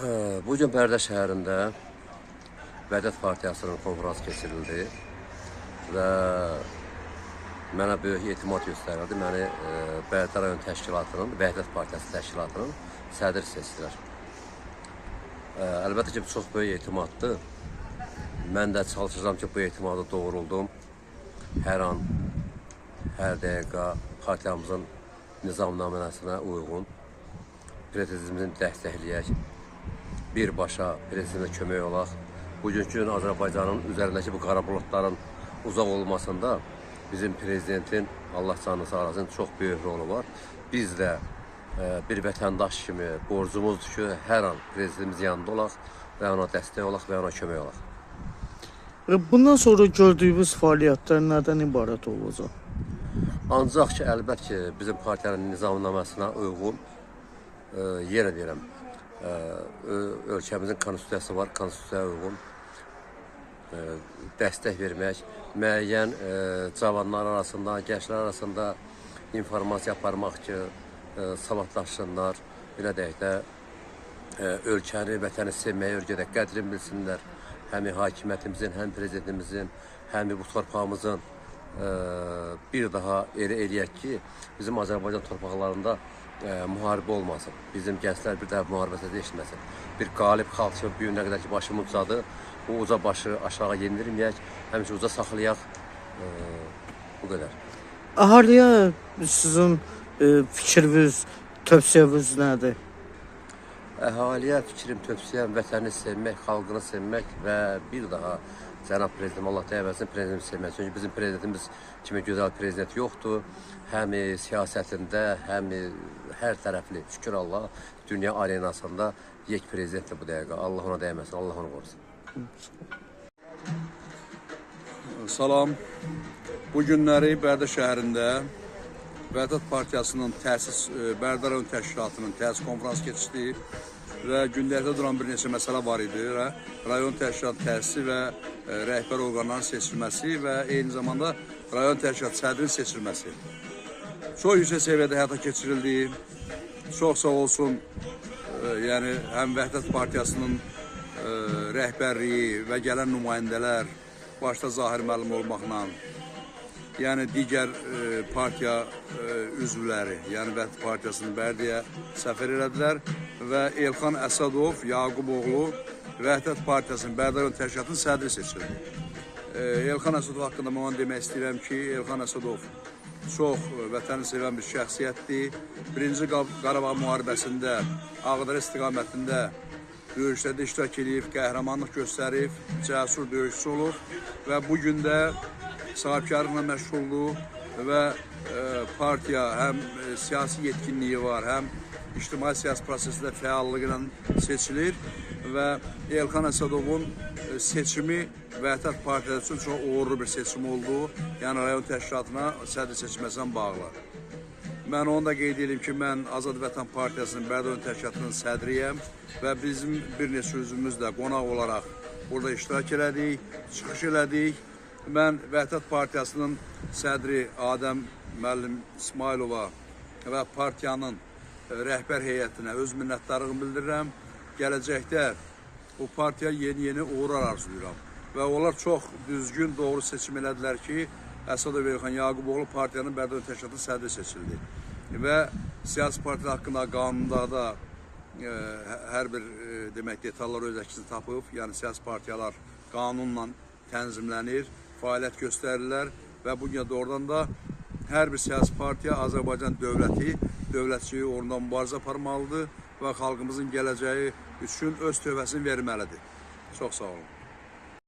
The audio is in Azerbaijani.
Bugün Bərdə şəhərində Vəhdət Partiyasının konfransı keçirildi və mənə böyük etimad göstərildi. Məni Bərdə rayon təşkilatının, Vəhdət Partiyası təşkilatının sədri seçdilər. Əlbəttə ki, çox böyük etimaddır. Mən də çalışacağım ki, bu etimadı doğruldum. Hər an, hər dəqiqə partiyamızın nizamnaməsinə uyğun prezidentimizin dəstəkləyək, birbaşa prezidentə kömək olaq. Bugünkü gün Azərbaycanın üzərindəki bu qara buludların uzaq olmasında bizim prezidentin, Allah canını sağ olasın, çox böyük rolu var. Biz də bir vətəndaş kimi borcumuzdur ki, hər an prezidentimiz yanında olaq və ona dəstək olaq və ona kömək olaq. Bundan sonra gördüyümüz fəaliyyətlər nədən ibarət olacaq? Ancaq ki, əlbət ki, bizim partiyanın nizamnaməsinə uyğun, yenə deyirəm, ölkəmizin konstitusiyası var, konstitusiyaya uyğun dəstək vermək, müəyyən cavanlar arasında, gənclər arasında informasiya aparmaq ki, savadlaşsınlar, belə deyək də, ölkəni, vətəni sevməyi öyrədək, qədrini bilsinlər. Həm hakimiyyətimizin, həm prezidentimizin, həm bu torpağımızın bir daha elə eləyək ki, bizim Azərbaycan torpaqlarında müharibə olmasın. Bizim gənclər bir daha müharibəsə değişməsin. Bir qalib xalq kimi bu günə qədər ki, başımız ucadı, bu uca başı aşağı yendirməyək, həmişə uca saxlayaq, bu qədər. Əhaliyə sizin fikriniz, tövsiyəniz nədir? Əhaliyə fikrim, tövsiyəm, vətəni sevmək, xalqını sevmək və bir daha Cənab Prezident, Allah dəvəsin, prezidentimizi sevmək. Çünki bizim prezidentimiz kimi gözəl prezident yoxdur. Həm siyasətində, həm hər tərəfli, şükür Allah, dünya arenasında yek prezidentdir bu dəqiqə. Allah ona dəyməsin, Allah onu qorusun. Salam. Bu günləri Bərdə şəhərində Vəhdət Partiyasının təsis, Bərdə rayon təşkilatının təsis konfransı keçdi və gündəlikdə duran bir neçə məsələ var idi. Rayon təşkilat təsisi və rəhbər orqanların seçilməsi və eyni zamanda rayon təşkilat sədrinin seçilməsi. Çox yüksək səviyyədə həyata keçirildi. Çox sağ olsun, yəni həm Vəhdət Partiyasının rəhbərliyi və gələn nümayəndələr, başda Zahir müəllim olmaqla, yəni digər partiya üzvləri, yəni Vəhdət Partiyasının Bərdəyə səfər elədilər və Elxan Əsədov, Yaqub oğlu Vəhdət Partiyasının Bərdə rayon təşkilatının sədri seçildi. Elxan Əsədov haqqında mən demək istəyirəm ki, Elxan Əsədov çox vətəni sevən bir şəxsiyyətdir. Birinci Qarabağ müharibəsində, Ağdərə istiqamətində döyüşlərdə iştirak edib, qəhrəmanlıq göstərib, cəsur döyüşçü olub və bugün də sahibkarlıqla məşğuldur və partiya həm siyasi yetkinliyi var, həm ictimai siyasi prosesində fəallığı ilə seçilir və Elxan Əsədovun seçimi Vəhdət Partiyası üçün çox uğurlu bir seçim oldu. Yəni rayon təşkilatına sədr seçilməsindən bağlı. Mən onu da qeyd edeyim ki, mən Azad Vətən Partiyasının Bərdə rayon təşkilatının sədriyəm və bizim bir neçə üzvümüz də qonaq olaraq burada iştirak elədik, çıxış elədik. Mən Vəhdət Partiyasının sədri Adəm müəllim İsmailova və partiyanın rəhbər heyətinə öz minnətdarlığımı bildirirəm. Gələcəkdə bu partiya yeni uğurlar arzulayıram və onlar çox düzgün, doğru seçim elədilər ki, Əsədov Elxan Yaquboğlu partiyanın Bərdə rayon təşkilatının sədri seçildi və siyasi partiyalar haqqında qanunda da hər bir demək detallar öz əksini tapıb, yəni siyasi partiyalar qanunla tənzimlənir, fəaliyyət göstərirlər və bu gün doğrudan da hər bir siyasi partiya Azərbaycan dövlətçiliyi uğrunda mübarizə aparmalıdır və xalqımızın gələcəyi üçün öz tövhəsini verməlidir. Çox sağ olun.